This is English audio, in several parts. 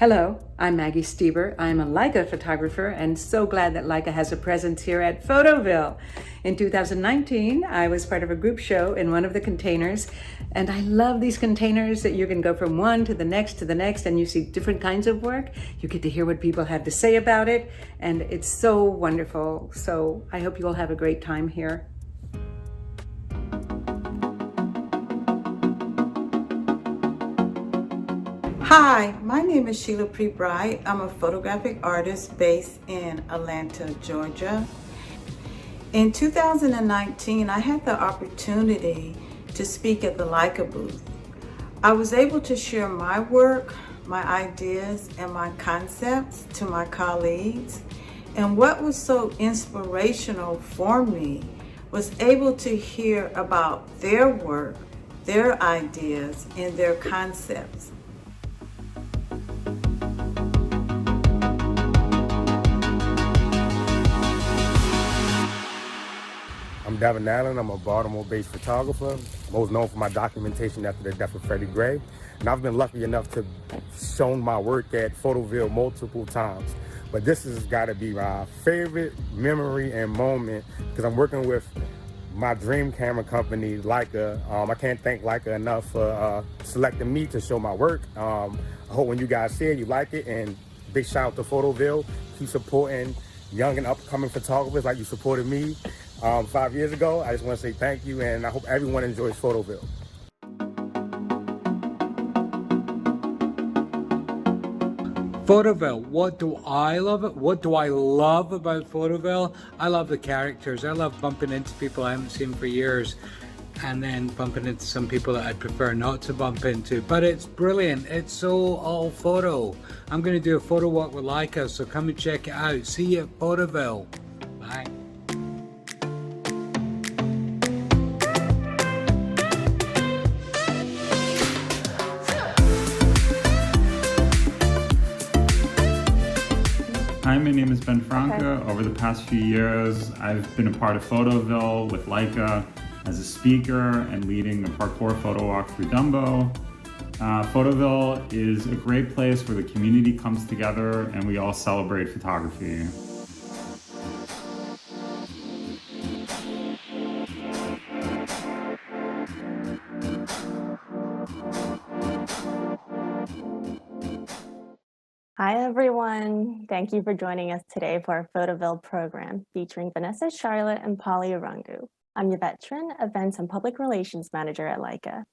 Hello, I'm Maggie Stieber. I'm a Leica photographer and so glad that Leica has a presence here at Photoville. In 2019, I was part of a group show in one of the containers, and I love these containers that you can go from one to the next, and you see different kinds of work. You get to hear what people have to say about it, and it's so wonderful. So I hope you all have a great time here. Hi, my name is Sheila Pre-Bright. I'm a photographic artist based in Atlanta, Georgia. In 2019, I had the opportunity to speak at the Leica booth. I was able to share my work, my ideas, and my concepts to my colleagues. And what was so inspirational for me was able to hear about their work, their ideas, and their concepts. I'm Devin Allen. I'm a Baltimore-based photographer, most known for my documentation after the death of Freddie Gray. And I've been lucky enough to show my work at Photoville multiple times. But this has got to be my favorite memory and moment because I'm working with my dream camera company, Leica. I can't thank Leica enough for selecting me to show my work. I hope when you guys see it, you like it. And big shout out to Photoville. Keep supporting young and upcoming photographers like you supported me 5 years ago. I just want to say thank you, and I hope everyone enjoys Photoville. Photoville, what do I love it? What do I love about Photoville? I love the characters. I love bumping into people I haven't seen for years and then bumping into some people that I'd prefer not to bump into. But it's brilliant. It's so all photo. I'm going to do a photo walk with Leica, so come and check it out. See you at Photoville. Bye. Hi, my name is Ben Franca. Over the past few years, I've been a part of Photoville with Leica as a speaker and leading a parkour photo walk through Dumbo. Photoville is a great place where the community comes together and we all celebrate photography. Hi everyone, thank you for joining us today for our Photoville program featuring Vanessa Charlot and Polly Irungu. I'm your veteran events and public relations manager at Leica.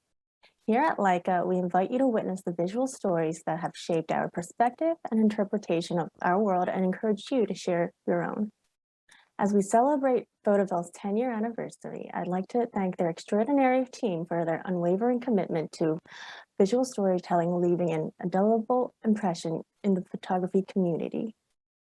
Here at Leica, we invite you to witness the visual stories that have shaped our perspective and interpretation of our world and encourage you to share your own. As we celebrate Photoville's 10-year anniversary, I'd like to thank their extraordinary team for their unwavering commitment to visual storytelling, leaving an indelible impression in the photography community.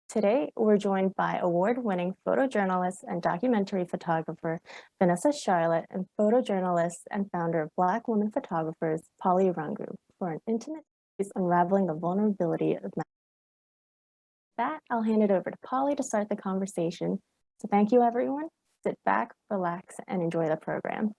Today, we're joined by award-winning photojournalist and documentary photographer Vanessa Charlot and photojournalist and founder of Black Women Photographers, Polly Irungu, for an intimate unraveling the vulnerability of men. With that, I'll hand it over to Polly to start the conversation. So thank you, everyone. Sit back, relax, and enjoy the program.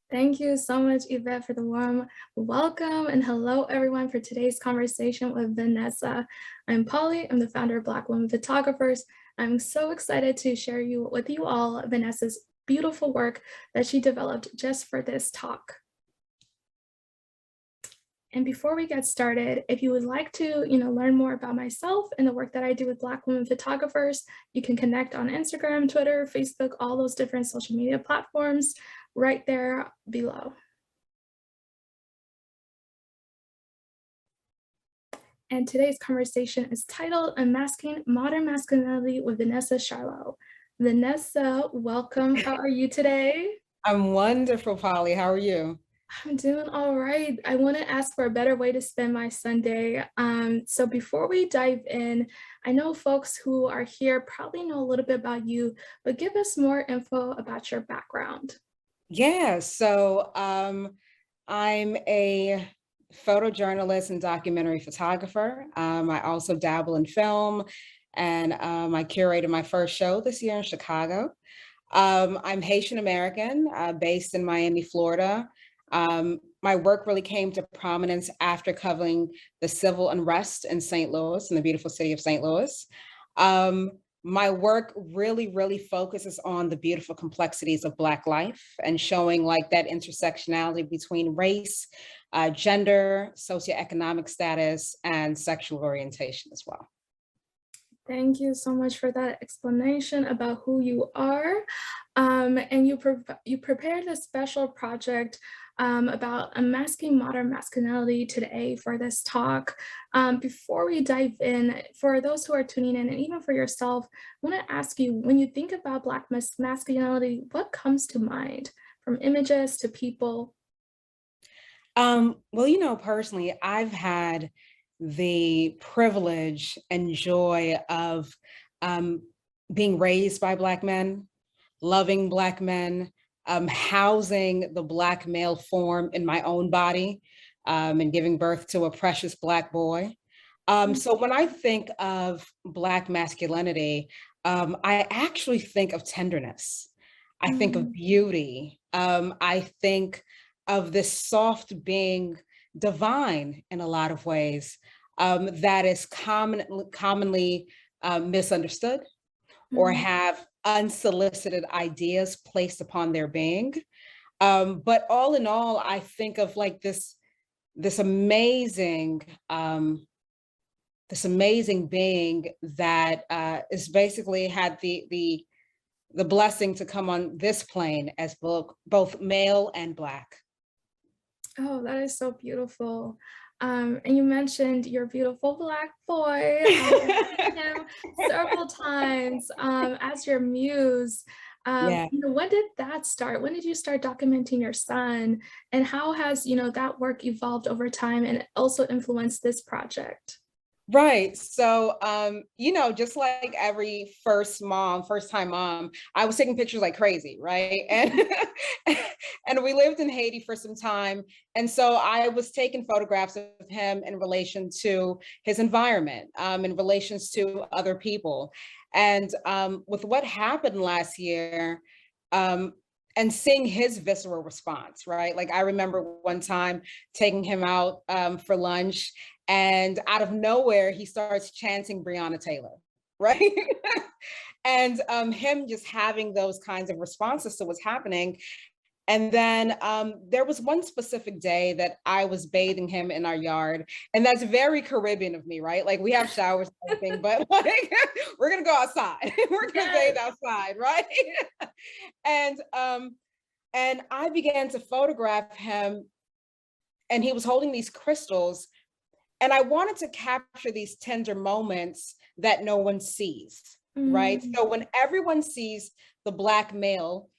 Thank you so much, Yvette, for the warm welcome, and hello everyone for today's conversation with Vanessa. I'm Polly, I'm the founder of Black Women Photographers. I'm so excited to share with you all Vanessa's beautiful work that she developed just for this talk. And before we get started, if you would like to learn more about myself and the work that I do with Black Women Photographers, you can connect on Instagram, Twitter, Facebook, all those different social media platforms right there below. And today's conversation is titled Unmasking Modern Masculinity with Vanessa Charlot. Vanessa, welcome. How are you today? I'm wonderful, Polly. How are you? I'm doing all right. I want to ask for a better way to spend my Sunday. So before we dive in, I know folks who are here probably know a little bit about you, but give us more info about your background. Yeah, so I'm a photojournalist and documentary photographer. I also dabble in film, and I curated my first show this year in Chicago. I'm Haitian American, based in Miami, Florida. my work really came to prominence after covering the civil unrest in St. Louis, in the beautiful city of St. Louis. My work really focuses on the beautiful complexities of Black life and showing like that intersectionality between race, gender, socioeconomic status, and sexual orientation as well. Thank you so much for that explanation about who you are. And you prepared a special project about unmasking modern masculinity today for this talk. Before we dive in, for those who are tuning in and even for yourself, I want to ask you, when you think about Black masculinity, what comes to mind, from images to people? Well, you know, personally, I've had the privilege and joy of being raised by Black men, loving Black men, housing the Black male form in my own body, and giving birth to a precious Black boy. So when I think of Black masculinity, I actually think of tenderness. I think of beauty. I think of this soft being divine in a lot of ways, that is commonly misunderstood or have unsolicited ideas placed upon their being. But all in all, I think of like this amazing being that is basically had the blessing to come on this plane as both male and Black. Oh, that is so beautiful. And you mentioned your beautiful Black boy. Him several times as your muse. Yeah. You know, when did that start? When did you start documenting your son? And how has, you know, that work evolved over time and also influenced this project? Right. So, you know, just like every first-time mom, I was taking pictures like crazy, right? And and we lived in Haiti for some time. And so I was taking photographs of him in relation to his environment, in relations to other people. And with what happened last year, and seeing his visceral response, right? Like I remember one time taking him out for lunch, and out of nowhere, he starts chanting Breonna Taylor, right? And him just having those kinds of responses to what's happening. And then there was one specific day that I was bathing him in our yard. And that's very Caribbean of me, right? Like we have showers and everything, but like we're gonna go outside. We're gonna bathe outside, right? And I began to photograph him, and he was holding these crystals. And I wanted to capture these tender moments that no one sees, right? So when everyone sees the Black male,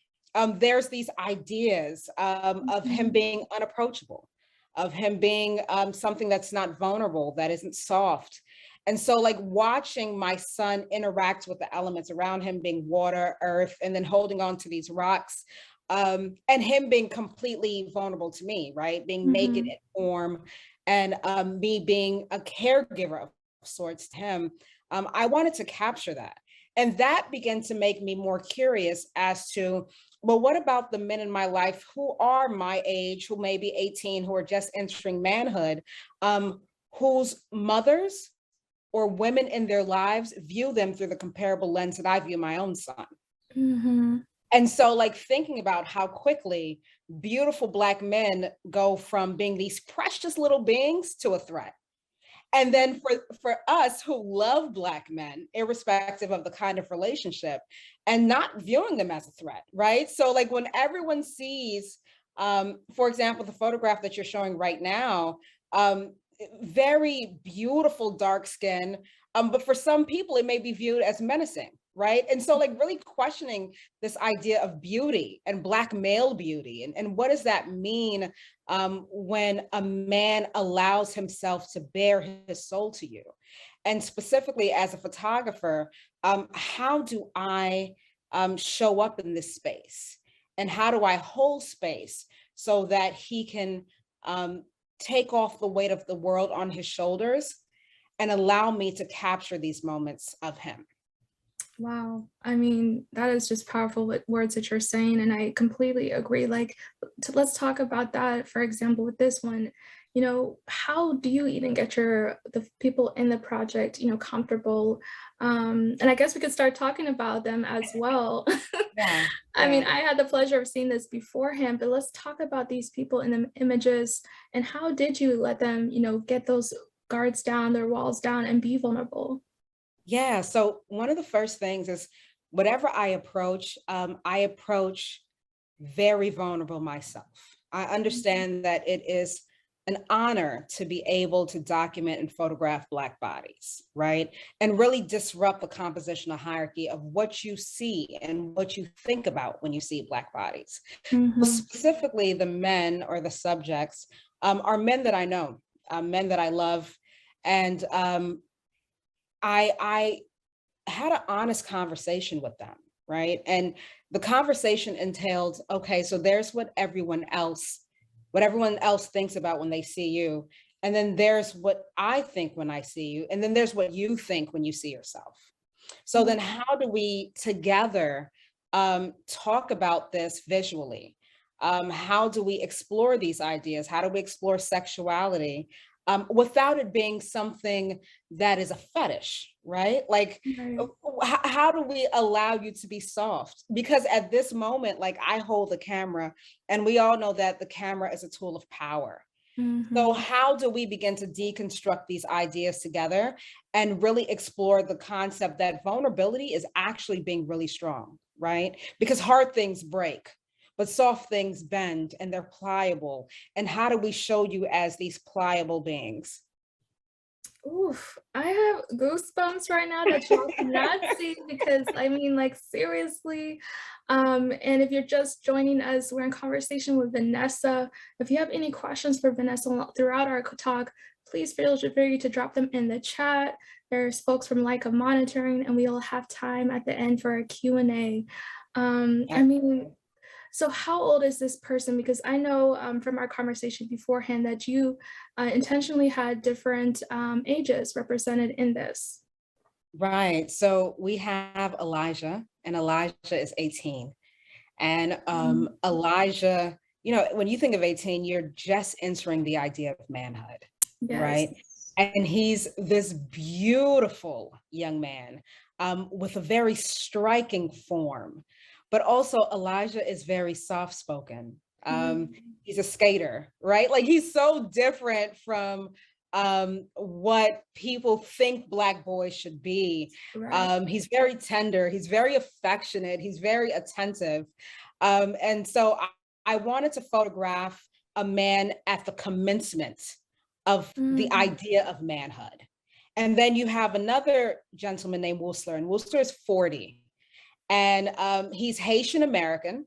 there's these ideas of him being unapproachable, of him being something that's not vulnerable, that isn't soft. And so like watching my son interact with the elements around him, being water, earth, and then holding on to these rocks, and him being completely vulnerable to me, right? Being naked in form, and me being a caregiver of sorts to him, I wanted to capture that. And that began to make me more curious as to, well, what about the men in my life who are my age, who may be 18, who are just entering manhood, whose mothers or women in their lives view them through the comparable lens that I view my own son. And so like thinking about how quickly beautiful Black men go from being these precious little beings to a threat. And then for us who love Black men, irrespective of the kind of relationship, and not viewing them as a threat, right? So like when everyone sees, for example, the photograph that you're showing right now, very beautiful dark skin, but for some people it may be viewed as menacing, right? And so like really questioning this idea of beauty and Black male beauty, and what does that mean when a man allows himself to bare his soul to you? And specifically as a photographer, how do I show up in this space? And how do I hold space so that he can take off the weight of the world on his shoulders and allow me to capture these moments of him? Wow. I mean, that is just powerful with words that you're saying. And I completely agree. Like, let's talk about that. For example, with this one, how do you even get the people in the project, comfortable? And I guess we could start talking about them as well. Yeah. I mean, I had the pleasure of seeing this beforehand, but let's talk about these people in the images and how did you let them, get those guards down, their walls down, and be vulnerable? Yeah. So one of the first things is whatever I approach very vulnerable myself. I understand that it is an honor to be able to document and photograph Black bodies, right? And really disrupt the compositional hierarchy of what you see and what you think about when you see Black bodies. Well, Mhm. specifically, the men or the subjects are men that I know, men that I love. And I had an honest conversation with them, right? And the conversation entailed, okay, so there's what everyone else thinks about when they see you. And then there's what I think when I see you. And then there's what you think when you see yourself. So then how do we together talk about this visually? How do we explore these ideas? How do we explore sexuality without it being something that is a fetish, right? Like, Right. how do we allow you to be soft? Because at this moment, like I hold the camera and we all know that the camera is a tool of power. So Mhm. how do we begin to deconstruct these ideas together and really explore the concept that vulnerability is actually being really strong, right? Because hard things break, but soft things bend and they're pliable. And how do we show you as these pliable beings? Oof, I have goosebumps right now that y'all cannot see because I mean, like, seriously. And if you're just joining us, we're in conversation with Vanessa. If you have any questions for Vanessa throughout our talk, please feel free to drop them in the chat. There's folks from Leica monitoring, and we'll have time at the end for a Q&A. I mean, so how old is this person? Because I know from our conversation beforehand that you intentionally had different ages represented in this. Right. So we have Elijah, and Elijah is 18. And Mhm. Elijah, when you think of 18, you're just entering the idea of manhood, Yes. right? And he's this beautiful young man with a very striking form. But also, Elijah is very soft spoken. Mhm. He's a skater, right? Like he's so different from what people think Black boys should be. Right. He's very tender, he's very affectionate, he's very attentive. And so I wanted to photograph a man at the commencement of the Mhm. idea of manhood. And then you have another gentleman named Whistler, and Whistler is 40. And he's Haitian American.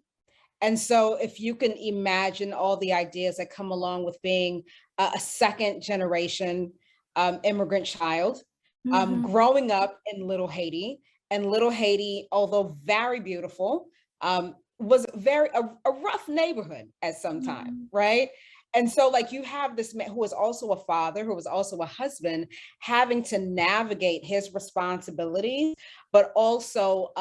And so if you can imagine all the ideas that come along with being a second generation immigrant child, Mhm. growing up in Little Haiti, and Little Haiti, although very beautiful, was a rough neighborhood at some time, Mhm. right? And so like you have this man who is also a father, who was also a husband, having to navigate his responsibilities, but also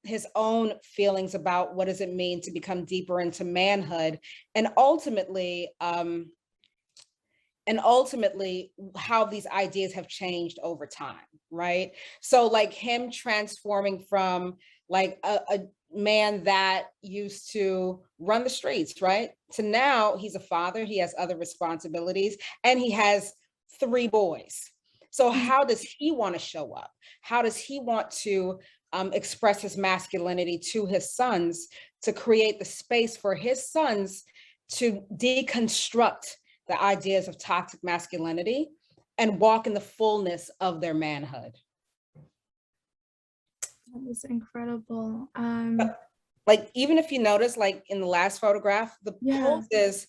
his own feelings about what does it mean to become deeper into manhood, and ultimately how these ideas have changed over time, right? So like him transforming from like a man that used to run the streets, right, to now he's a father, he has other responsibilities, and he has 3 boys. So how does he want to show up? How does he want to express his masculinity to his sons, to create the space for his sons to deconstruct the ideas of toxic masculinity and walk in the fullness of their manhood? That was incredible. Like, even if you notice, like in the last photograph, the Yeah, poses,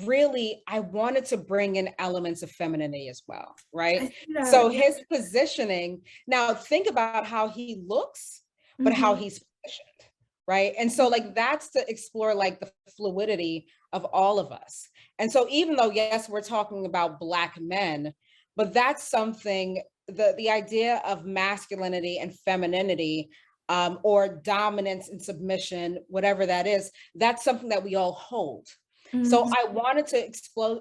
really, I wanted to bring in elements of femininity as well, I right? see that. So Yeah. his positioning, now think about how he looks, but how Mhm. he's positioned, right? And so like that's to explore like the fluidity of all of us. And so even though, yes, we're talking about Black men, but that's something the idea of masculinity and femininity, or dominance and submission, whatever that is, that's something that we all hold. So I wanted to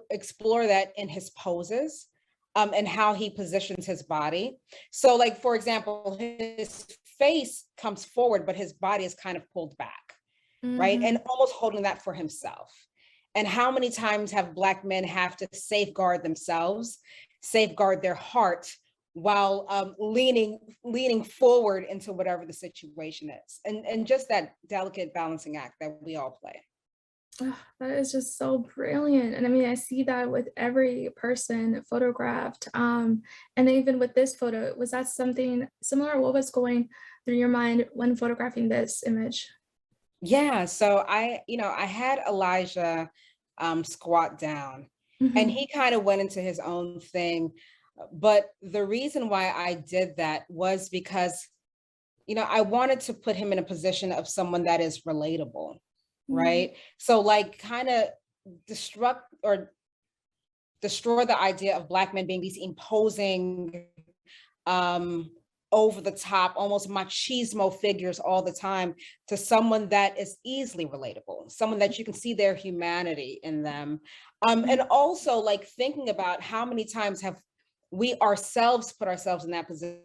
explore that in his poses, and how he positions his body. So like, for example, his face comes forward, but his body is kind of pulled back, right? And almost holding that for himself. And how many times have Black men have to safeguard themselves, safeguard their heart, while leaning forward into whatever the situation is, and just that delicate balancing act that we all play. Oh, that is just so brilliant. And I mean, I see that with every person photographed. And even with this photo, was that something similar? What was going through your mind when photographing this image? Yeah, so I had Elijah squat down, and he kind of went into his own thing. But the reason why I did that was because, I wanted to put him in a position of someone that is relatable, right? So like kind of destroy the idea of Black men being these imposing, over the top, almost machismo figures all the time, to someone that is easily relatable, someone that you can see their humanity in them. And also like thinking about how many times have we ourselves put ourselves in that position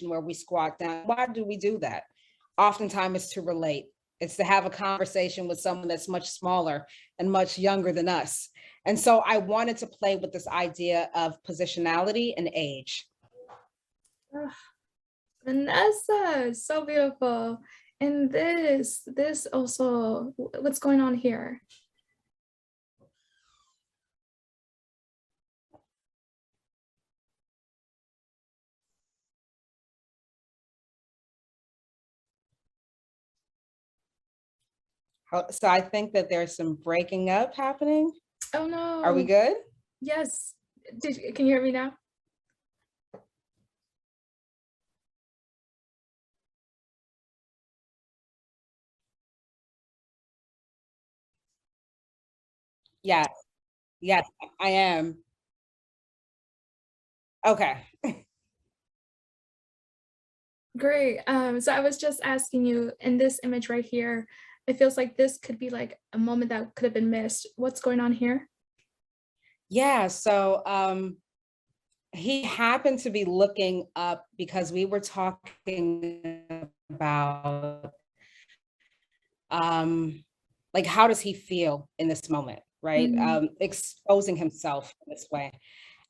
where we squat down. Why do we do that? Oftentimes it's to relate. It's to have a conversation with someone that's much smaller and much younger than us. And so I wanted to play with this idea of positionality and age. Oh, Vanessa, so beautiful. And this also, what's going on here? So I think that there's some breaking up happening. Oh no. Are we good? Yes. Can you hear me now? Yes, yes, I am. Okay. Great. So I was just asking you, in this image right here, it feels like this could be like a moment that could have been missed. What's going on here? Yeah, so he happened to be looking up because we were talking about like, how does he feel in this moment, right? Exposing himself in this way.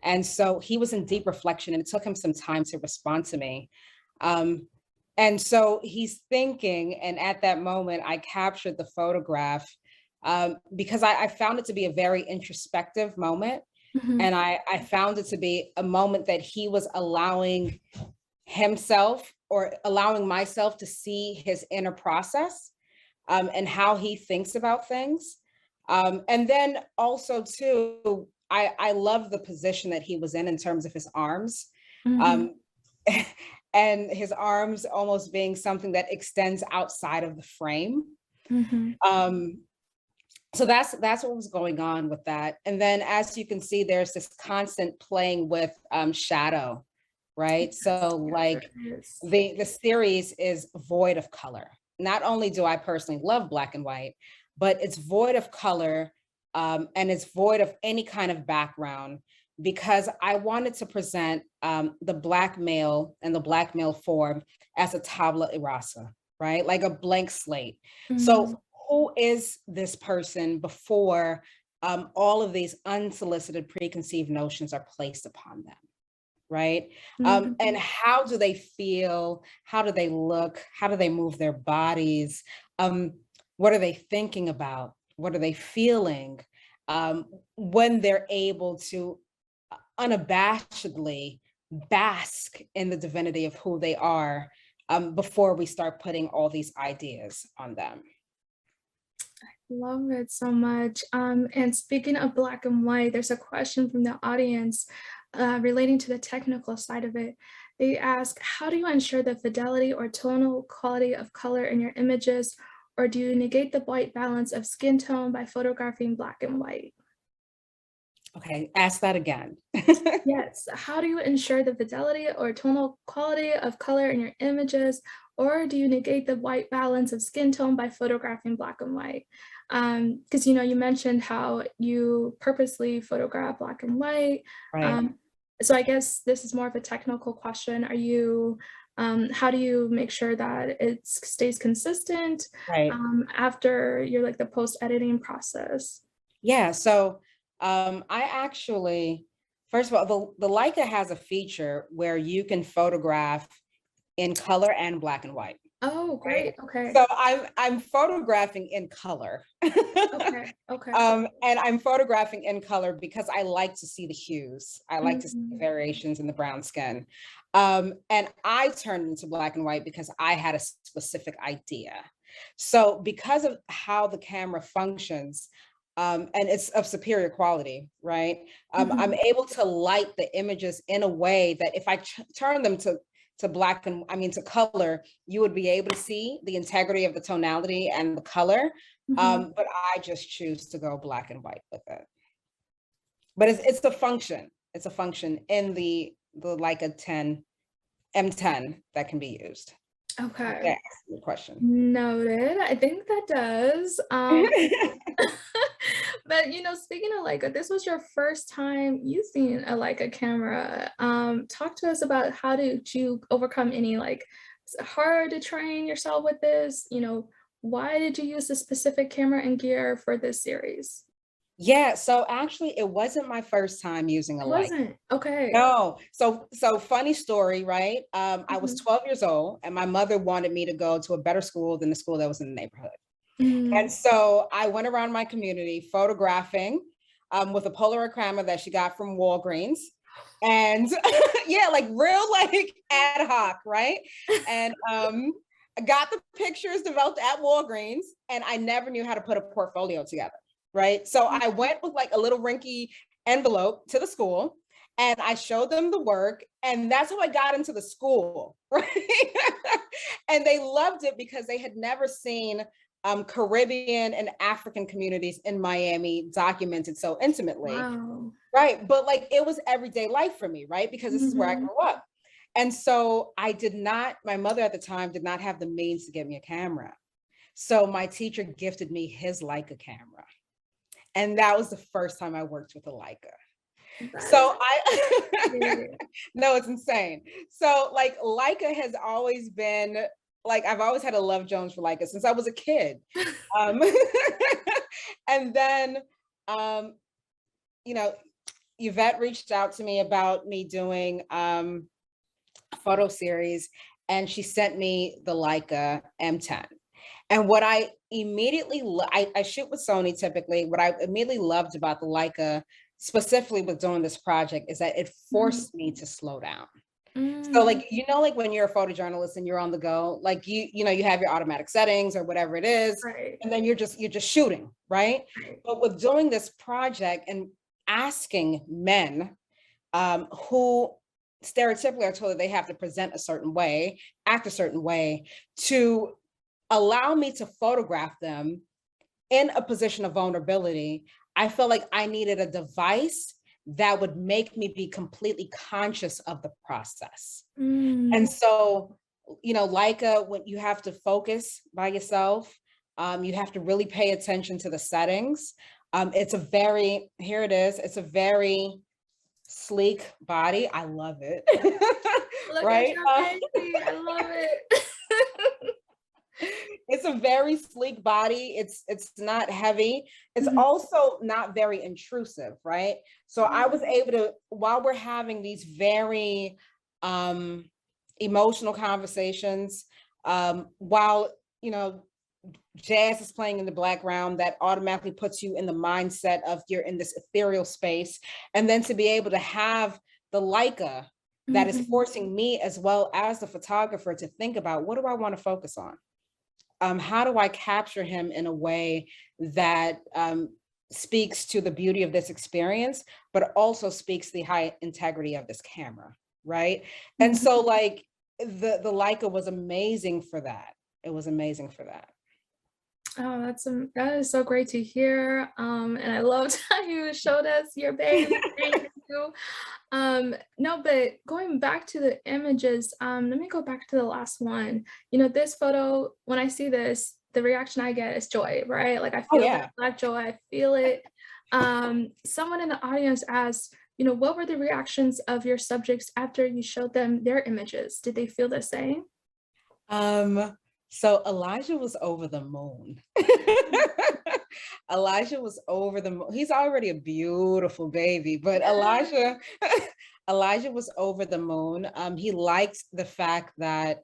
And so he was in deep reflection, and it took him some time to respond to me. And so he's thinking, and at that moment, I captured the photograph because I found it to be a very introspective moment. And I found it to be a moment that he was allowing himself, or allowing myself, to see his inner process, and how he thinks about things. And then also too, I love the position that he was in terms of his arms. And his arms almost being something that extends outside of the frame. So that's what was going on with that. And then, as you can see, there's this constant playing with shadow, right? So like the series is void of color. Not only do I personally love Black and white, but it's void of color, and it's void of any kind of background, because I wanted to present the Black male and the Black male form as a tabula rasa, right? Like a blank slate. So who is this person before all of these unsolicited preconceived notions are placed upon them, right? And how do they feel? How do they look? How do they move their bodies? What are they thinking about? What are they feeling when they're able to unabashedly bask in the divinity of who they are, before we start putting all these ideas on them? Love it so much. And speaking of Black and white, there's a question from the audience relating to the technical side of it. They ask, how do you ensure the fidelity or tonal quality of color in your images, or do you negate the white balance of skin tone by photographing Black and white? Okay, ask that again. Yes. How do you ensure the fidelity or tonal quality of color in your images, or do you negate the white balance of skin tone by photographing black and white? Because you mentioned how you purposely photograph black and white. Right. So I guess this is more of a technical question. How do you make sure that it stays consistent Right. after you're like the post-editing process? Yeah, so I actually, first of all, the Leica has a feature where you can photograph in color and black and white. Oh, Right. great. Okay. So I'm photographing in color. Okay. Okay. And I'm photographing in color because I like to see the hues. I like to see the Mhm. variations in the brown skin. And I turned into black and white because I had a specific idea. So because of how the camera functions, and it's of superior quality, right? I'm Mhm. able to light the images in a way that if I turn them to black and to color, you would be able to see the integrity of the tonality and the color. Mhm. But I just choose to go black and white with it. But it's a function. It's a function in the Leica 10 M10 that can be used. Okay. That's the question. Noted. I think that does. But speaking of Leica, this was your first time using a Leica camera. Talk to us about how did you overcome any is it hard to train yourself with this? Why did you use a specific camera and gear for this series? Yeah, so actually it wasn't my first time using a It Leica. wasn't. Okay. No. So funny story, right? I was Mhm. 12 years old and my mother wanted me to go to a better school than the school that was in the neighborhood. And Mm. so I went around my community photographing with a Polaroid camera that she got from Walgreens. And yeah, like real like ad hoc, right? And I got the pictures developed at Walgreens and I never knew how to put a portfolio together, right? So I went with like a little rinky envelope to the school and I showed them the work and that's how I got into the school, right? And they loved it because they had never seen Caribbean and African communities in Miami documented so intimately. Wow. Right. But like it was everyday life for me, right? Because this is where I Mhm. grew up. And so my mother at the time did not have the means to get me a camera. So my teacher gifted me his Leica camera. And that was the first time I worked with a Leica. That is So I, great. no, it's insane. So like Leica has always been like, I've always had a love Jones for Leica since I was a kid. Um, and then, um, you know, Yvette reached out to me about me doing a photo series and she sent me the Leica M10. And what I immediately, I shoot with Sony typically, what I immediately loved about the Leica, specifically with doing this project, is that it Mhm. forced me to slow down. So Mm. like, like when you're a photojournalist and you're on the go, like you have your automatic settings or whatever it is, Right. and then you're just shooting, right? Right. But with doing this project and asking men who stereotypically are told that they have to present a certain way, act a certain way, to allow me to photograph them in a position of vulnerability, I felt like I needed a device that would make me be completely conscious of the process. Mm. And so, Leica, when you have to focus by yourself, you have to really pay attention to the settings. It's it's a very sleek body. I love it. Look at Right? your baby. I love it. It's a very sleek body. It's not heavy. It's Mhm. also not very intrusive, right? So I was able to, while we're having these very emotional conversations, while jazz is playing in the background, that automatically puts you in the mindset of you're in this ethereal space. And then to be able to have the Leica that is Mhm. forcing me as well as the photographer to think about, what do I want to focus on? How do I capture him in a way that speaks to the beauty of this experience, but also speaks to the high integrity of this camera, right? And Mhm. so like the Leica was amazing for that. It was amazing for that. Oh, that is so great to hear. And I loved how you showed us your baby. Thank you. No, but going back to the images, let me go back to the last one. This photo, when I see this, the reaction I get is joy, right? Like I Oh feel yeah. that Black joy, I feel it. Someone in the audience asked, what were the reactions of your subjects after you showed them their images? Did they feel the same? So Elijah was over the moon. Elijah was over the moon. He's already a beautiful baby, but Elijah was over the moon. He liked the fact that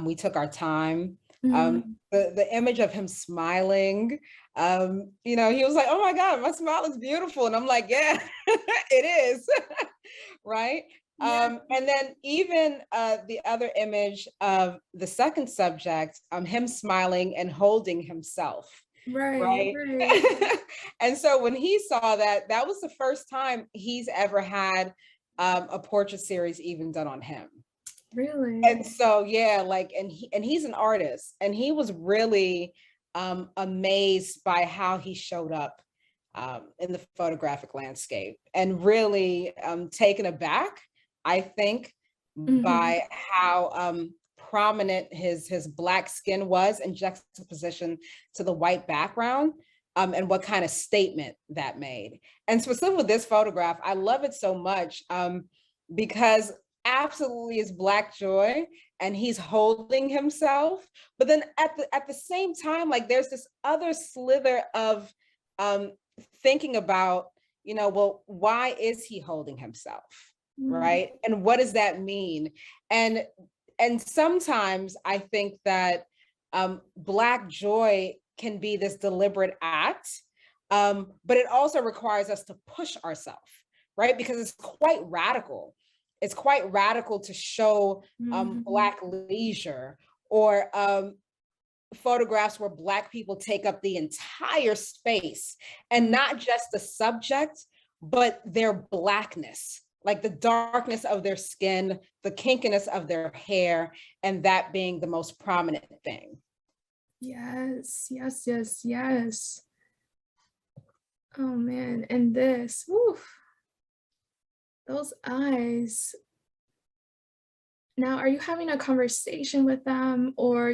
we took our time. The image of him smiling, he was like, oh my God, my smile is beautiful. And I'm like, yeah, it is. Right. Yeah. And then even the other image of the second subject, him smiling and holding himself. Right. Right. And so when he saw that, that was the first time he's ever had a portrait series even done on him. Really? And so, yeah, like, and he's an artist, and he was really amazed by how he showed up in the photographic landscape, and really taken aback, I think, by how prominent his Black skin was in juxtaposition to the white background, and what kind of statement that made. And specifically with this photograph, I love it so much because absolutely is Black joy, and he's holding himself, but then at the same time, like, there's this other slither of thinking about, well, why is he holding himself? Right. And what does that mean? And sometimes I think that Black joy can be this deliberate act, but it also requires us to push ourselves, right? Because it's quite radical. It's quite radical to show Black leisure, or photographs where Black people take up the entire space, and not just the subject, but their Blackness, like the darkness of their skin, the kinkiness of their hair, and that being the most prominent thing. Yes, yes, yes, yes. Oh man, and this, woof, those eyes. Now, are you having a conversation with them, or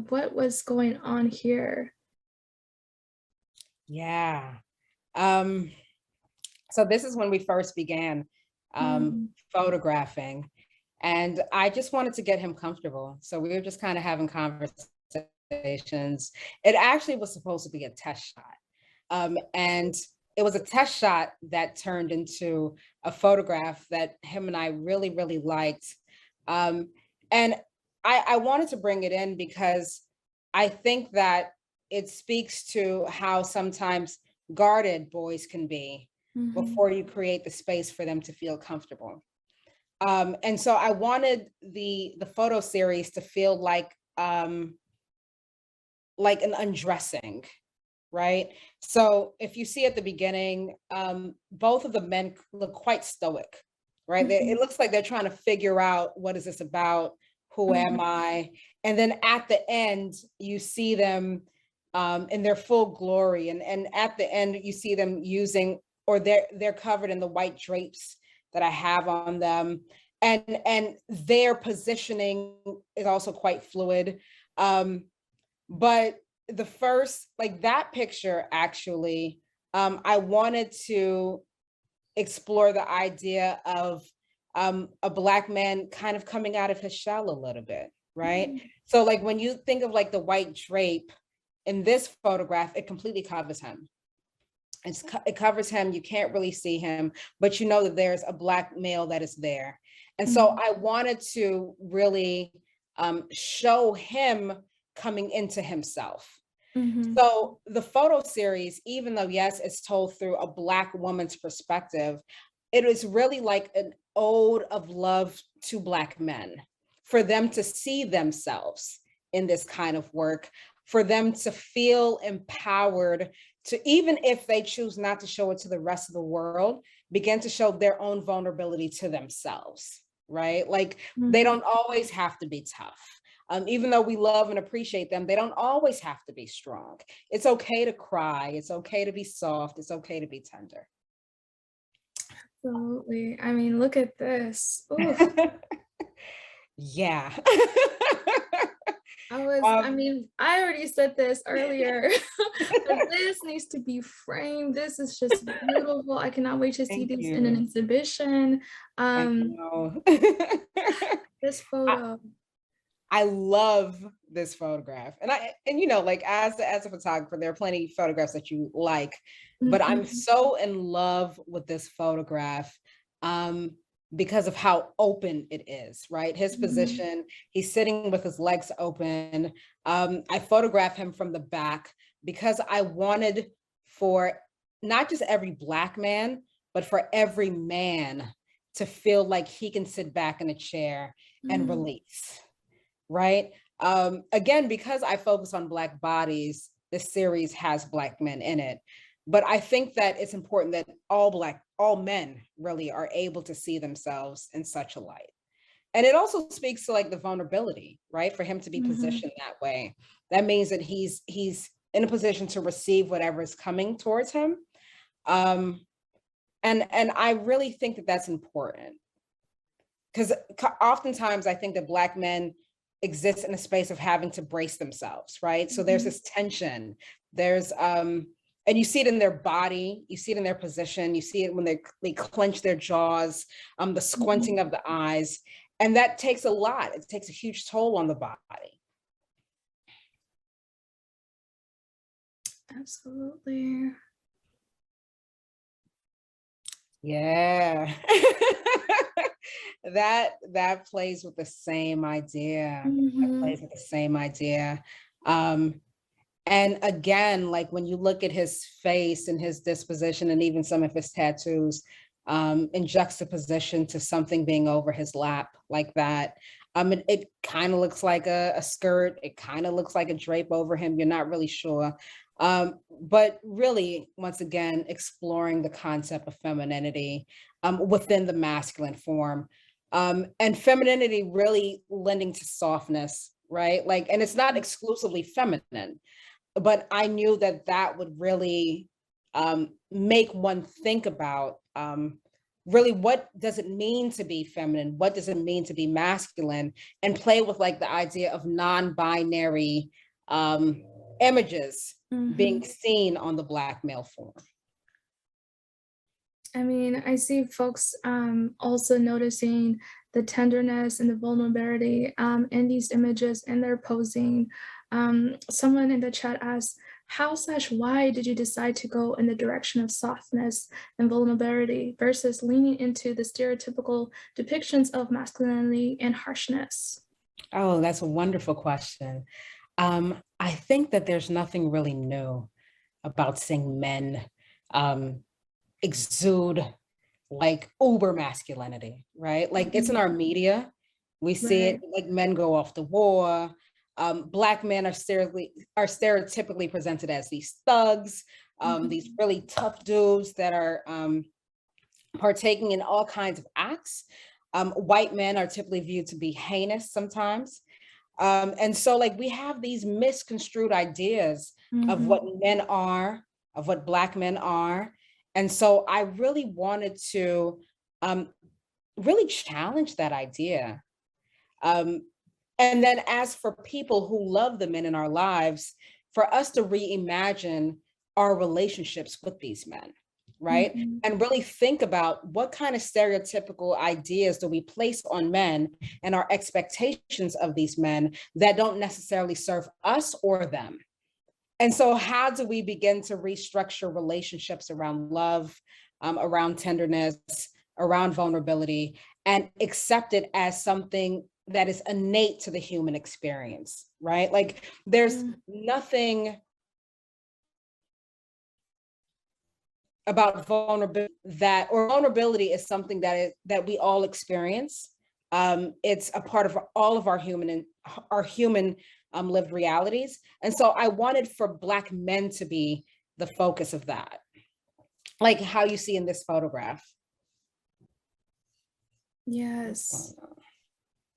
what was going on here? Yeah. So this is when we first began photographing, and I just wanted to get him comfortable. So we were just kind of having conversations. It actually was supposed to be a test shot. And it was a test shot that turned into a photograph that him and I really, really liked. And I wanted to bring it in because I think that it speaks to how sometimes guarded boys can be before you create the space for them to feel comfortable. And so I wanted the photo series to feel like an undressing, right? So if you see at the beginning, both of the men look quite stoic, right? It looks like they're trying to figure out, what is this about? Who am I? And then at the end, you see them in their full glory. And at the end, you see them using, or they're covered in the white drapes that I have on them. And their positioning is also quite fluid. But the first, like that picture, actually, I wanted to explore the idea of a Black man kind of coming out of his shell a little bit, right? So like when you think of like the white drape in this photograph, it completely covers him. It covers him, you can't really see him, but you know that there's a Black male that is there. And so I wanted to really show him coming into himself. So the photo series, even though, yes, it's told through a Black woman's perspective, it is really like an ode of love to Black men, for them to see themselves in this kind of work, for them to feel empowered to, even if they choose not to show it to the rest of the world, begin to show their own vulnerability to themselves, right? Like they don't always have to be tough. Even though we love and appreciate them, they don't always have to be strong. It's okay to cry. It's okay to be soft. It's okay to be tender. Absolutely. I mean, look at this. Oof. Yeah. I mean, I already said this earlier, but this needs to be framed. This is just beautiful. I cannot wait to see Thank these in an you. exhibition. I know. This photo. I love this photograph. And you know, like as a photographer, there are plenty of photographs that you like, but I'm so in love with this photograph because of how open it is, right? His position, he's sitting with his legs open. I photograph him from the back because I wanted for not just every Black man, but for every man to feel like he can sit back in a chair and release. Right? Again, because I focus on Black bodies, this series has Black men in it. But I think that it's important that all men really are able to see themselves in such a light. And it also speaks to like the vulnerability, right? For him to be positioned that way. That means that he's in a position to receive whatever is coming towards him. And I really think that that's important. Because oftentimes I think that Black men exist in a space of having to brace themselves, right? So there's this tension, there's, and you see it in their body, you see it in their position, you see it when they clench their jaws, the squinting of the eyes, and that takes a lot. It takes a huge toll on the body. Absolutely. Yeah. That plays with the same idea. That plays with the same idea. And again, like when you look at his face and his disposition and even some of his tattoos, in juxtaposition to something being over his lap like that, it kind of looks like a skirt. It kind of looks like a drape over him. You're not really sure. But really, once again, exploring the concept of femininity within the masculine form. And femininity really lending to softness, right? Like, and it's not exclusively feminine, but I knew that that would really make one think about really what does it mean to be feminine? What does it mean to be masculine? And play with like the idea of non-binary images being seen on the Black male form. I mean, I see folks also noticing the tenderness and the vulnerability in these images and their posing. Someone in the chat asked, how/why did you decide to go in the direction of softness and vulnerability versus leaning into the stereotypical depictions of masculinity and harshness? Oh, that's a wonderful question. I think that there's nothing really new about seeing men exude like uber masculinity, right? Like it's in our media. We see it, like men go off to war. Black men are stereotypically presented as these thugs, these really tough dudes that are partaking in all kinds of acts. White men are typically viewed to be heinous sometimes. And so like we have these misconstrued ideas of what men are, of what Black men are. And so I really wanted to really challenge that idea. And then as for people who love the men in our lives, for us to reimagine our relationships with these men, right? And really think about what kind of stereotypical ideas do we place on men and our expectations of these men that don't necessarily serve us or them. And so how do we begin to restructure relationships around love, around tenderness, around vulnerability, and accept it as something that is innate to the human experience, right? Like there's nothing about vulnerability vulnerability is something that we all experience. It's a part of all of our human lived realities. And so I wanted for Black men to be the focus of that, like how you see in this photograph. Yes.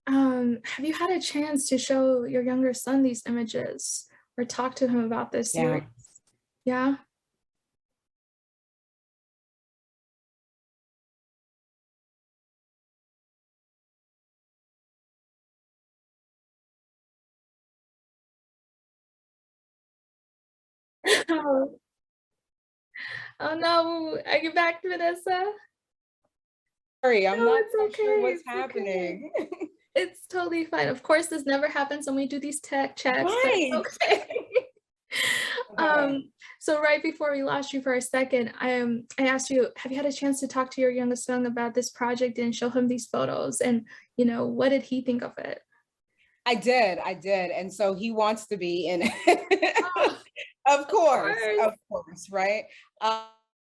Have you had a chance to show your younger son these images or talk to him about this series? Yeah. Oh, oh no, are you back, Vanessa? Sorry, I'm No, not it's quite sure okay. what's It's okay. happening. It's totally fine. Of course, this never happens when we do these tech checks, but it's Right. okay. Okay. So right before we lost you for a second, I asked you, have you had a chance to talk to your youngest son about this project and show him these photos? And what did he think of it? I did. And so he wants to be in it. Oh, Of course. course, right?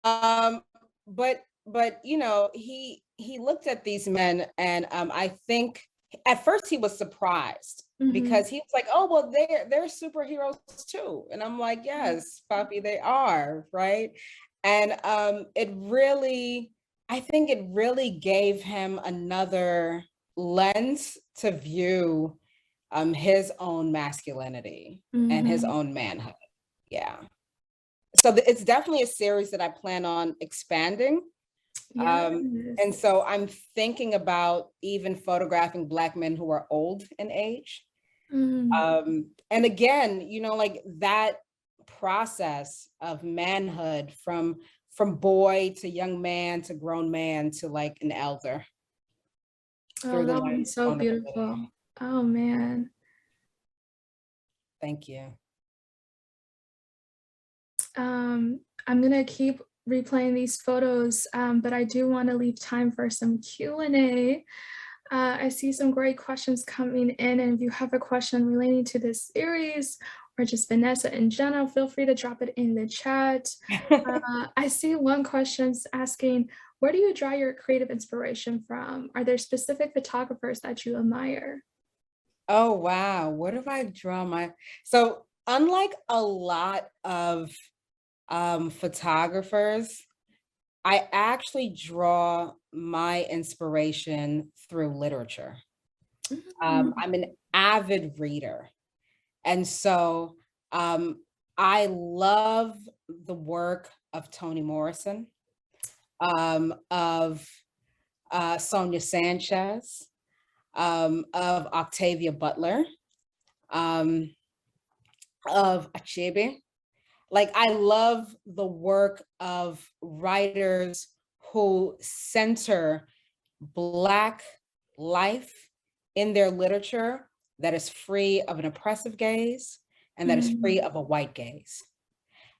Um, but he looked at these men, and I think at first he was surprised Mhm. because he was like, "Oh, well, they're superheroes too," and I'm like, "Yes, Papi, they are, right?" And I think it really gave him another lens to view his own masculinity and his Mhm. own manhood. Yeah. So it's definitely a series that I plan on expanding. And Yes. so I'm thinking about even photographing Black men who are old in age. Mm. And again, like that process of manhood from boy to young man to grown man to like an elder Oh, through the that would be lens of so vulnerability. beautiful. Oh man. Thank you. I'm gonna keep replaying these photos, but I do want to leave time for some Q&A. I see some great questions coming in, and if you have a question relating to this series or just Vanessa in general, feel free to drop it in the chat. I see one question asking, where do you draw your creative inspiration from? Are there specific photographers that you admire? Oh, wow. What if I draw so unlike a lot of photographers, I actually draw my inspiration through literature. Mm. I'm an avid reader. And so I love the work of Toni Morrison, of Sonia Sanchez, of Octavia Butler, um, of Achebe. Like, I love the work of writers who center Black life in their literature that is free of an oppressive gaze and that is free Mm. of a white gaze.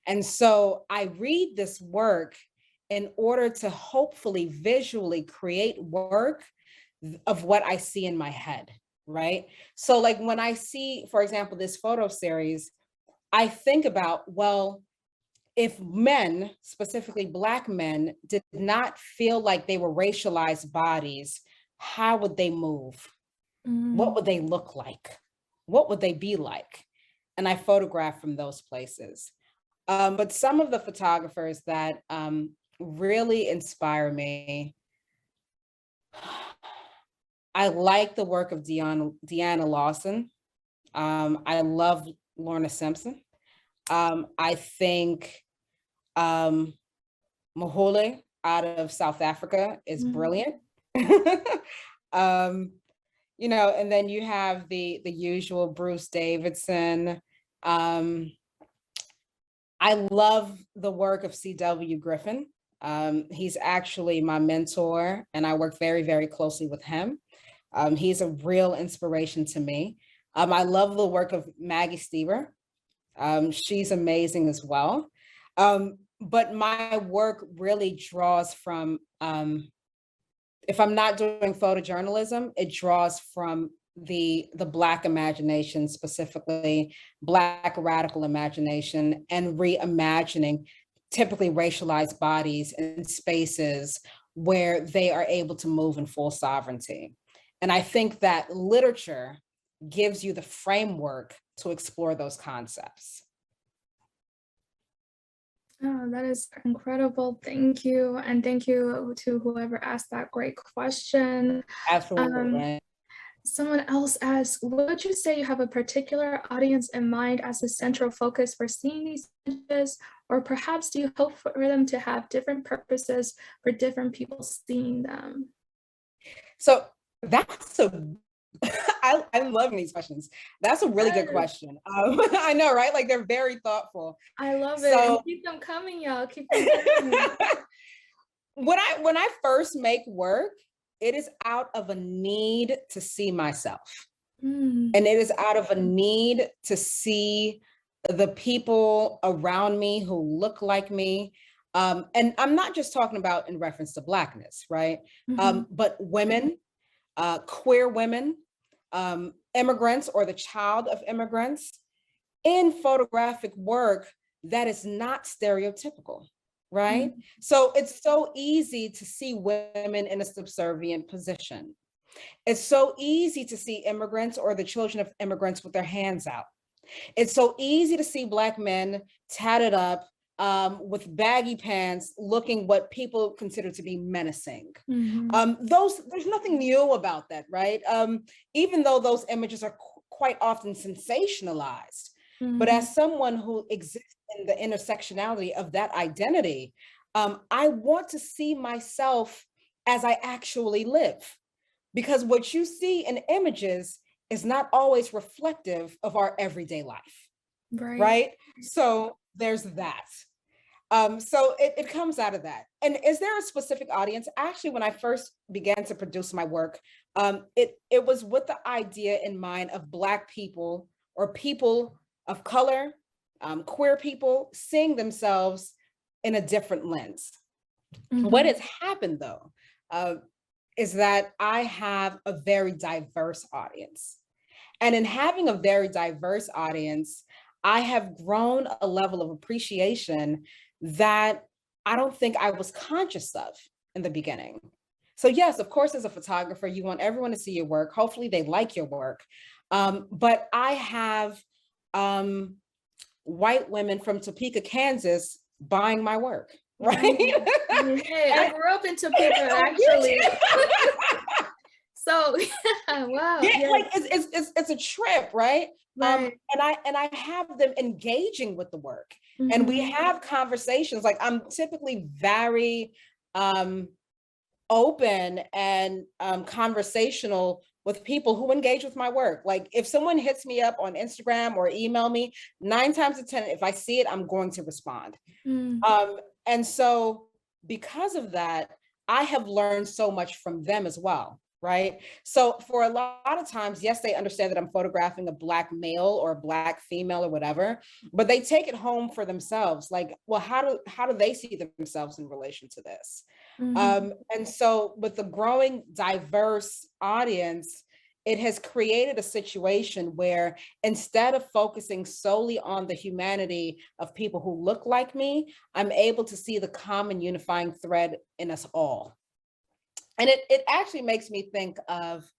And so I read this work in order to hopefully visually create work of what I see in my head, right? So like when I see, for example, this photo series, I think about, well, if men, specifically Black men, did not feel like they were racialized bodies, how would they move? What Mm. would they look like? What would they be like? And I photograph from those places. But some of the photographers that really inspire me, I like the work of Deanna Lawson. I love Lorna Simpson. I think Mohole out of South Africa is Mm. brilliant. um, and then you have the usual Bruce Davidson. I love the work of C.W. Griffin. He's actually my mentor, and I work very, very closely with him. He's a real inspiration to me. I love the work of Maggie Stever. She's amazing as well. But my work really draws from, if I'm not doing photojournalism, it draws from the Black imagination, specifically Black radical imagination, and reimagining typically racialized bodies in spaces where they are able to move in full sovereignty. And I think that literature gives you the framework to explore those concepts. Oh, that is incredible. Thank you. And thank you to whoever asked that great question. Um, Absolutely. Someone else asks, would you say you have a particular audience in mind as a central focus for seeing these images, or perhaps do you hope for them to have different purposes for different people seeing them? So that's I'm loving these questions. That's a really good question. I know, right? Like they're very thoughtful. I love it. And keep them coming, y'all. Keep them coming. When I first make work, it is out of a need to see myself. And it is out of a need to see the people around me who look like me. And I'm not just talking about in reference to Blackness, right? But women, queer women, immigrants or the child of immigrants in photographic work that is not stereotypical. Right? So it's so easy to see women in a subservient position. It's so easy to see immigrants or the children of immigrants with their hands out. It's so easy to see Black men tatted up with baggy pants, looking what people consider to be menacing. There's nothing new about that, right? Even though those images are quite often sensationalized. But as someone who exists in the intersectionality of that identity, I want to see myself as I actually live. Because what you see in images is not always reflective of our everyday life, right? So there's that. So it comes out of that. And is there a specific audience? Actually, when I first began to produce my work, it was with the idea in mind of Black people or people of color, queer people seeing themselves in a different lens. What has happened though, is that I have a very diverse audience. And in having a very diverse audience, I have grown a level of appreciation that I don't think I was conscious of in the beginning. So yes, of course, as a photographer, you want everyone to see your work. Hopefully they like your work. But I have white women from Topeka, Kansas buying my work, right? Hey, I grew up in Topeka, actually. So wow. Yeah, like it's a trip, right? And I have them engaging with the work, and we have conversations. Like I'm typically very open and conversational with people who engage with my work. Like if someone hits me up on Instagram or email me, 9 times out of 10, if I see it, I'm going to respond. And so because of that, I have learned so much from them as well, right? So for a lot of times, yes, they understand that I'm photographing a Black male or a Black female or whatever, but they take it home for themselves. Like, well, how do they see themselves in relation to this? And so with the growing diverse audience, it has created a situation where instead of focusing solely on the humanity of people who look like me, I'm able to see the common unifying thread in us all. And it actually makes me think of,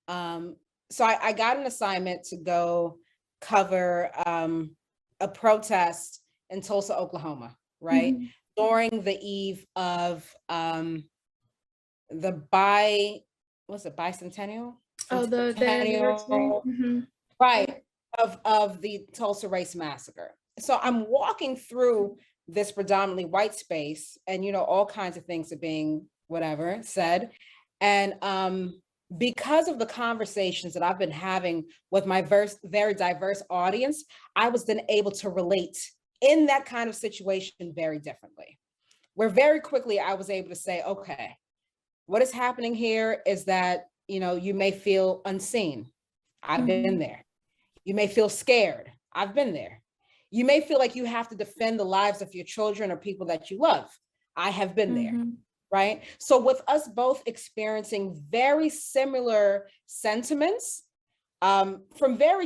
so I got an assignment to go cover a protest in Tulsa, Oklahoma, right? During the eve of the bicentennial? Oh, the anniversary. Right, of the Tulsa Race Massacre. So I'm walking through this predominantly white space, and you know, all kinds of things are being whatever said. And because of the conversations that I've been having with my very diverse audience, I was then able to relate in that kind of situation very differently. Where very quickly I was able to say, okay, what is happening here is that, you know, you may feel unseen. I've been there. You may feel scared. I've been there. You may feel like you have to defend the lives of your children or people that you love. I have been there, right? So with us both experiencing very similar sentiments from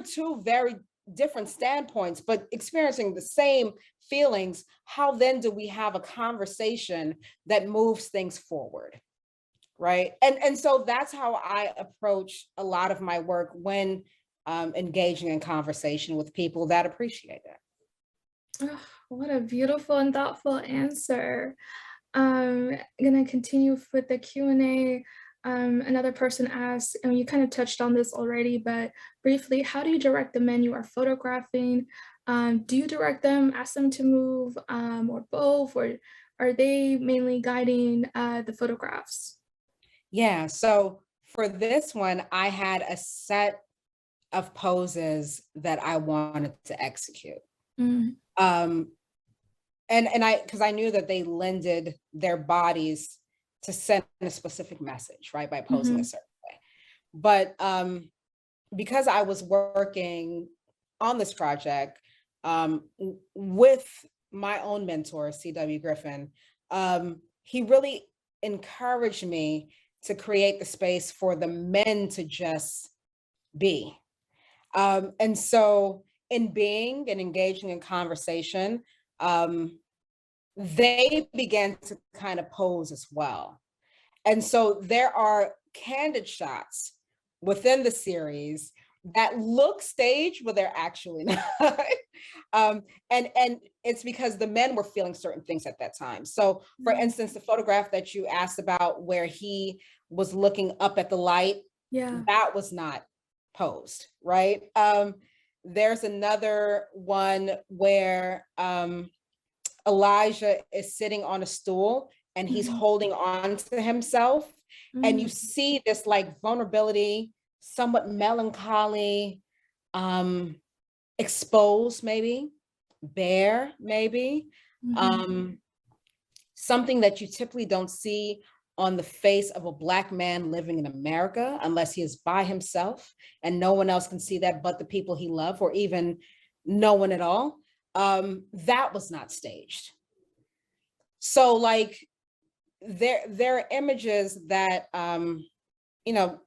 two very different standpoints, but experiencing the same feelings, how then do we have a conversation that moves things forward, right? And so that's how I approach a lot of my work when engaging in conversation with people that appreciate it. Oh, what a beautiful and thoughtful answer. I'm gonna continue with the Q&A. Another person asked, and you kind of touched on this already, but briefly, how do you direct the men you are photographing? Do you direct them, ask them to move, or both, or are they mainly guiding the photographs? Yeah, so for this one, I had a set of poses that I wanted to execute. Mm. And because I knew that they lended their bodies to send a specific message, right, by posing a certain way. But because I was working on this project with my own mentor, C.W. Griffin, he really encouraged me to create the space for the men to just be. And so in being and engaging in conversation, they began to kind of pose as well. And so there are candid shots within the series that look staged, but they're actually not. And it's because the men were feeling certain things at that time. So for instance, the photograph that you asked about where he was looking up at the light, that was not posed, right? There's another one where Elijah is sitting on a stool and he's holding on to himself. And you see this like vulnerability, somewhat melancholy, exposed maybe, bare maybe, something that you typically don't see on the face of a Black man living in America unless he is by himself and no one else can see that but the people he loved, or even no one at all. That was not staged. So like there are images that you know,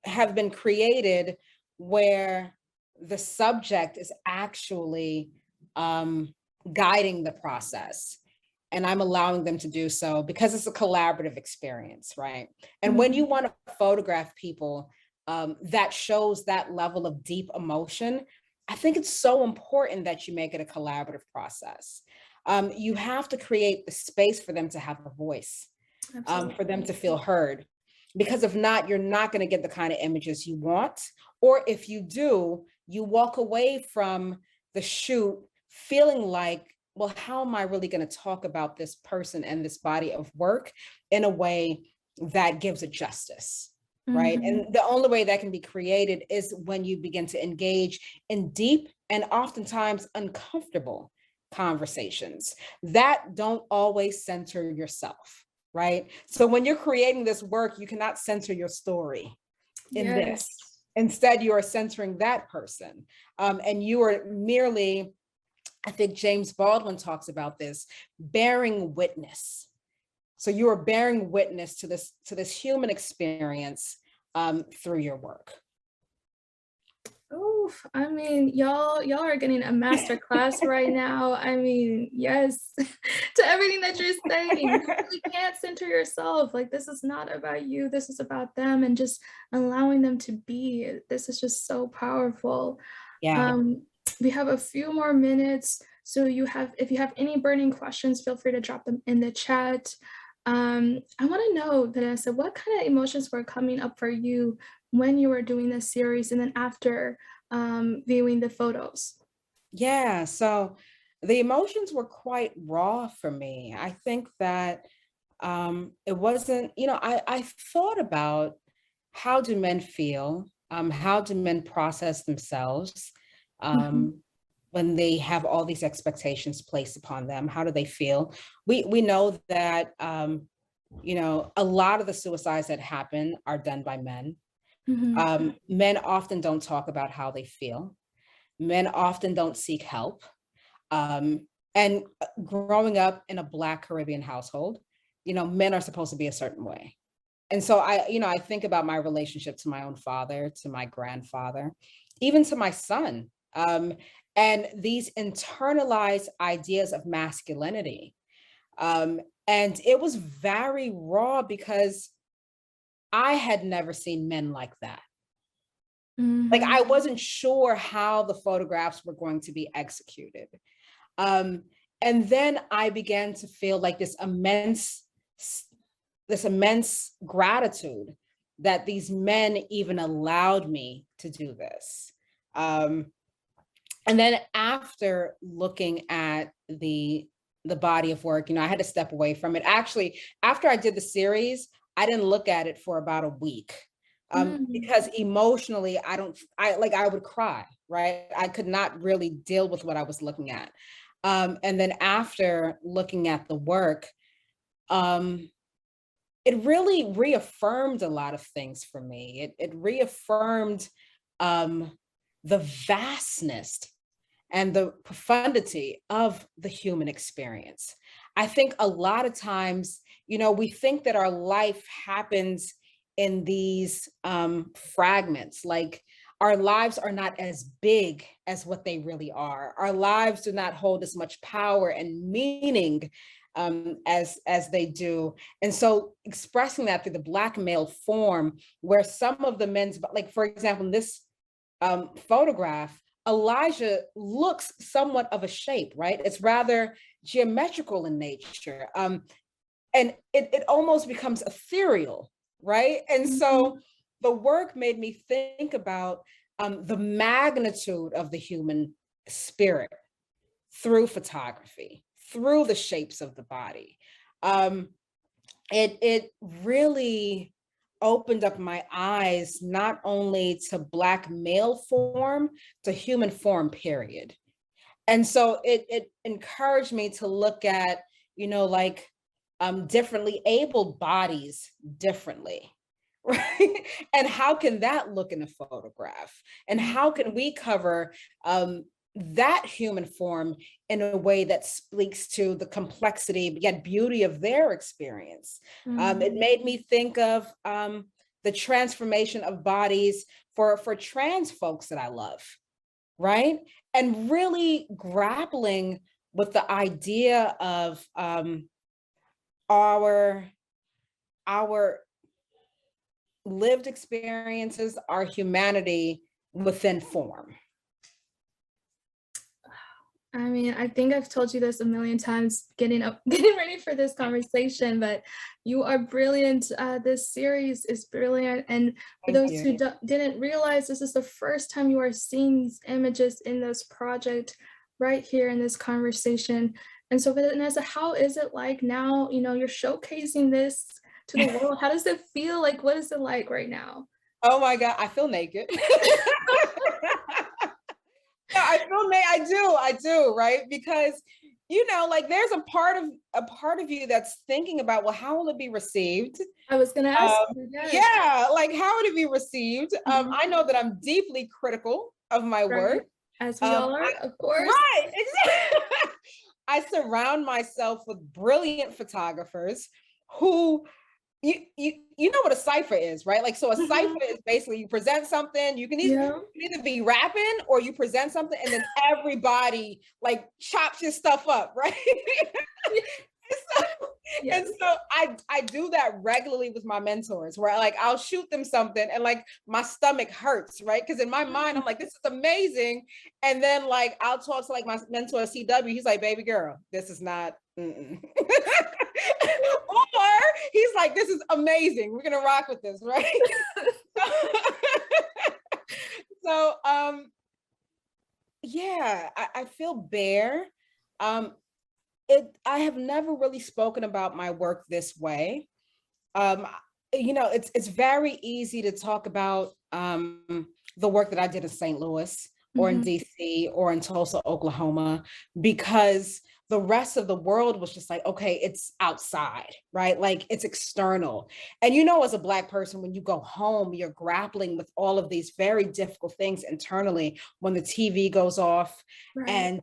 have been created where the subject is actually guiding the process, and I'm allowing them to do so because it's a collaborative experience, right? And when you want to photograph people that shows that level of deep emotion, I think it's so important that you make it a collaborative process. You have to create the space for them to have a voice, for them to feel heard. Because if not, you're not going to get the kind of images you want. Or if you do, you walk away from the shoot feeling like, well, how am I really going to talk about this person and this body of work in a way that gives it justice? Right. And the only way that can be created is when you begin to engage in deep and oftentimes uncomfortable conversations that don't always center yourself. Right. So when you're creating this work, you cannot center your story in this. Instead, you are centering that person. And you are merely, I think James Baldwin talks about this, bearing witness. So you are bearing witness to this human experience through your work. Oh, I mean, y'all are getting a master class right now. I mean, yes, to everything that you're saying. You really can't center yourself. Like, this is not about you. This is about them, and just allowing them to be. This is just so powerful. Yeah. We have a few more minutes. So if you have any burning questions, feel free to drop them in the chat. I want to know, Vanessa, what kind of emotions were coming up for you when you were doing this series and then after viewing the photos? Yeah, so the emotions were quite raw for me. I think that it wasn't, you know, I thought about how do men feel? How do men process themselves when they have all these expectations placed upon them? How do they feel? We know that, you know, a lot of the suicides that happen are done by men. Men often don't talk about how they feel. Men often don't seek help. And growing up in a Black Caribbean household, you know, men are supposed to be a certain way. And so I think about my relationship to my own father, to my grandfather, even to my son, and these internalized ideas of masculinity. And it was very raw because I had never seen men like that. Like, I wasn't sure how the photographs were going to be executed. And then I began to feel like this immense this immense gratitude that these men even allowed me to do this. And then after looking at the body of work, I had to step away from it. Actually, after I did the series, I didn't look at it for about a week. Because emotionally, I would cry, right? I could not really deal with what I was looking at. And then after looking at the work, it really reaffirmed a lot of things for me. It reaffirmed the vastness and the profundity of the human experience. I think a lot of times, we think that our life happens in these fragments, like our lives are not as big as what they really are. Our lives do not hold as much power and meaning as they do. And so expressing that through the Black male form, where some of the men's, like for example, in this photograph, Elijah looks somewhat of a shape, right? It's rather geometrical in nature. And it almost becomes ethereal, right? And so the work made me think about the magnitude of the human spirit through photography, through the shapes of the body. It really opened up my eyes, not only to Black male form, to human form, period. And so it encouraged me to look at, differently abled bodies differently, right? And how can that look in a photograph? And how can we cover that human form in a way that speaks to the complexity yet beauty of their experience? It made me think of the transformation of bodies for trans folks that I love, right? And really grappling with the idea of our lived experiences, our humanity within form. I mean, I think I've told you this a million times getting ready for this conversation, but you are brilliant. This series is brilliant. And for those who didn't realize, this is the first time you are seeing these images in this project right here in this conversation. And so Vanessa, how is it like now, you're showcasing this to the world? How does it feel? Like, what is it like right now? Oh my God, I feel naked. I do, right? Because, there's a part of you that's thinking about, well, how will it be received? I was gonna ask you, yes. Yeah, like how would it be received? I know that I'm deeply critical of my work. As we all are, of course. Right, exactly. I surround myself with brilliant photographers who, you know what a cipher is, right? Like, so a cipher is basically you present something, you can either be rapping or you present something and then everybody like chops your stuff up, right? And so I do that regularly with my mentors, where like I'll shoot them something and like my stomach hurts, right? Because in my mind, I'm like, this is amazing. And then like I'll talk to like my mentor CW, he's like, baby girl, this is not, or he's like, this is amazing. We're gonna rock with this, right? So yeah, I feel bare. I have never really spoken about my work this way. It's very easy to talk about the work that I did in St. Louis or in DC or in Tulsa, Oklahoma, because the rest of the world was just like, okay, it's outside, right? Like it's external. And as a Black person, when you go home, you're grappling with all of these very difficult things internally when the TV goes off, right. And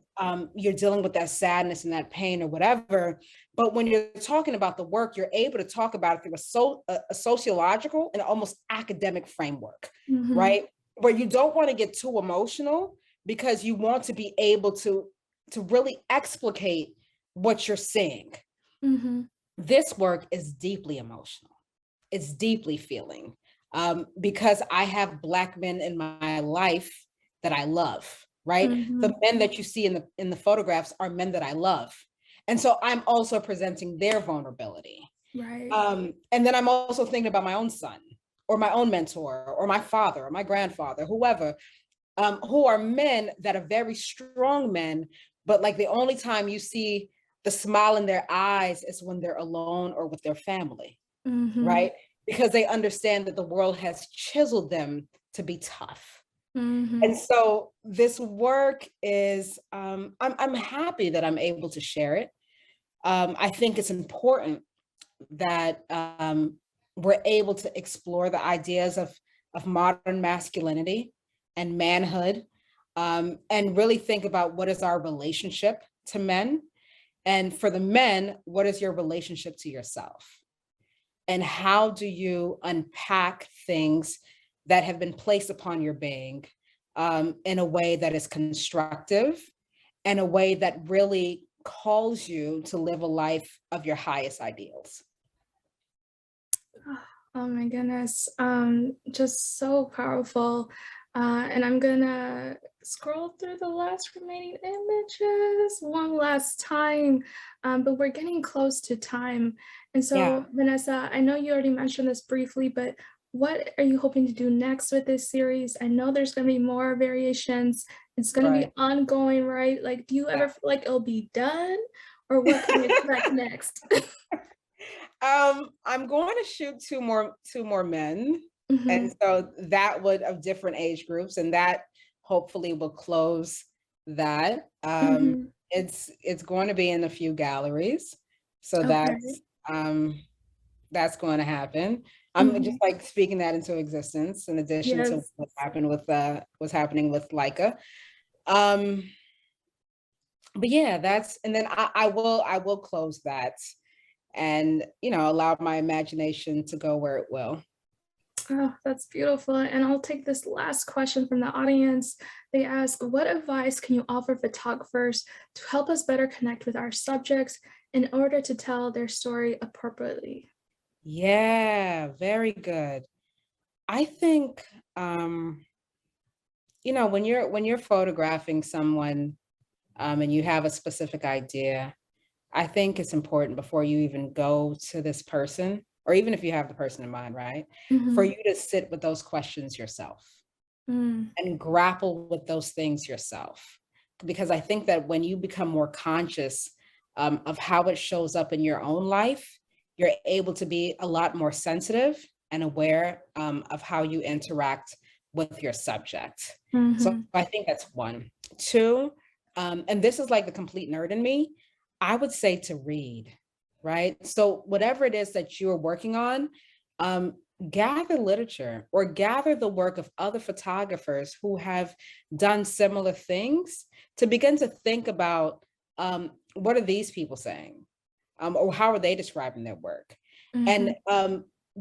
you're dealing with that sadness and that pain or whatever. But when you're talking about the work, you're able to talk about it through a sociological and almost academic framework, right? Where you don't want to get too emotional because you want to be able to really explicate what you're seeing. This work is deeply emotional. It's deeply feeling because I have Black men in my life that I love, right? The men that you see in the photographs are men that I love. And so I'm also presenting their vulnerability. Right. And then I'm also thinking about my own son or my own mentor or my father or my grandfather, whoever, who are men that are very strong men, but like the only time you see the smile in their eyes is when they're alone or with their family, right? Because they understand that the world has chiseled them to be tough. And so this work is, I'm happy that I'm able to share it. I think it's important that we're able to explore the ideas of modern masculinity and manhood, and really think about what is our relationship to men. And for the men, what is your relationship to yourself? And how do you unpack things that have been placed upon your being in a way that is constructive, and a way that really calls you to live a life of your highest ideals? Oh my goodness, just so powerful. And I'm gonna scroll through the last remaining images one last time, but we're getting close to time. And so, Yeah. Vanessa, I know you already mentioned this briefly, but what are you hoping to do next with this series? I know there's gonna be more variations. It's gonna be Right. ongoing, right? Like, do you ever feel like it'll be done, or what can we expect next? I'm going to shoot two more men. And so that would, of different age groups, and that hopefully will close that. It's going to be in a few galleries. So Okay. that's going to happen. I'm just like speaking that into existence in addition to Yes. what happened with what's happening with Leica. But yeah, and then I will close that and, allow my imagination to go where it will. Oh, that's beautiful. And I'll take this last question from the audience. They ask, what advice can you offer photographers to help us better connect with our subjects in order to tell their story appropriately? Yeah, very good. I think, when you're photographing someone, and you have a specific idea, I think it's important before you even go to this person, or even if you have the person in mind, right? For you to sit with those questions yourself and grapple with those things yourself. Because I think that when you become more conscious of how it shows up in your own life, you're able to be a lot more sensitive and aware of how you interact with your subject. So I think that's one. Two, and this is like the complete nerd in me, I would say to read, right? So whatever it is that you're working on, gather literature or gather the work of other photographers who have done similar things to begin to think about what are these people saying, or how are they describing their work, and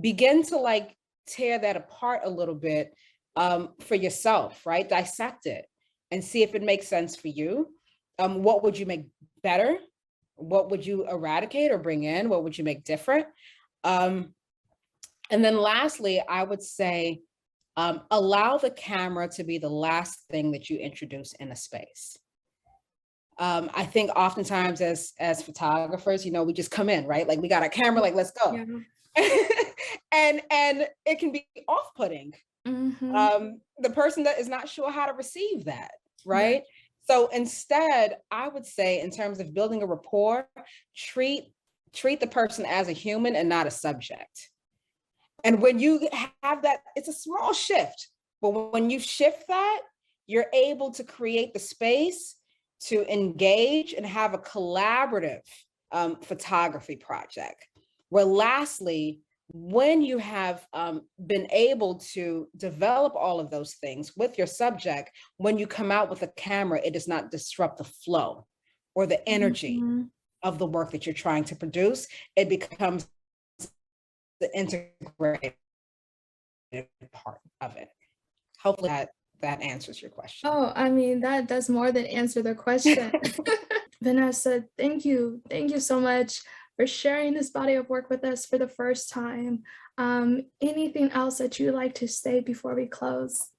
begin to like tear that apart a little bit for yourself, right? Dissect it and see if it makes sense for you. What would you make better? What would you eradicate or bring in? What would you make different? And then lastly, I would say, allow the camera to be the last thing that you introduce in a space. I think oftentimes as photographers, we just come in, right? Like we got a camera, like let's go. and it can be off-putting. The person that is not sure how to receive that, right? So instead, I would say in terms of building a rapport, treat the person as a human and not a subject. And when you have that, it's a small shift, but when you shift that, you're able to create the space to engage and have a collaborative photography project. Where lastly, when you have been able to develop all of those things with your subject, when you come out with a camera, it does not disrupt the flow or the energy of the work that you're trying to produce. It becomes the integrated part of it. Hopefully that answers your question. Oh, I mean, that does more than answer the question. Vanessa, thank you. Thank you so much for sharing this body of work with us for the first time. Anything else that you'd like to say before we close?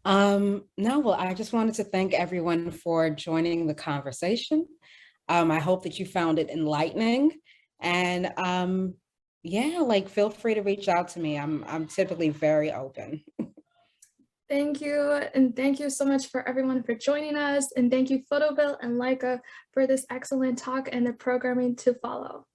No, well, I just wanted to thank everyone for joining the conversation. I hope that you found it enlightening. And yeah, like feel free to reach out to me. I'm typically very open. Thank you. And thank you so much for everyone for joining us. And thank you, Photoville and Leica, for this excellent talk and the programming to follow.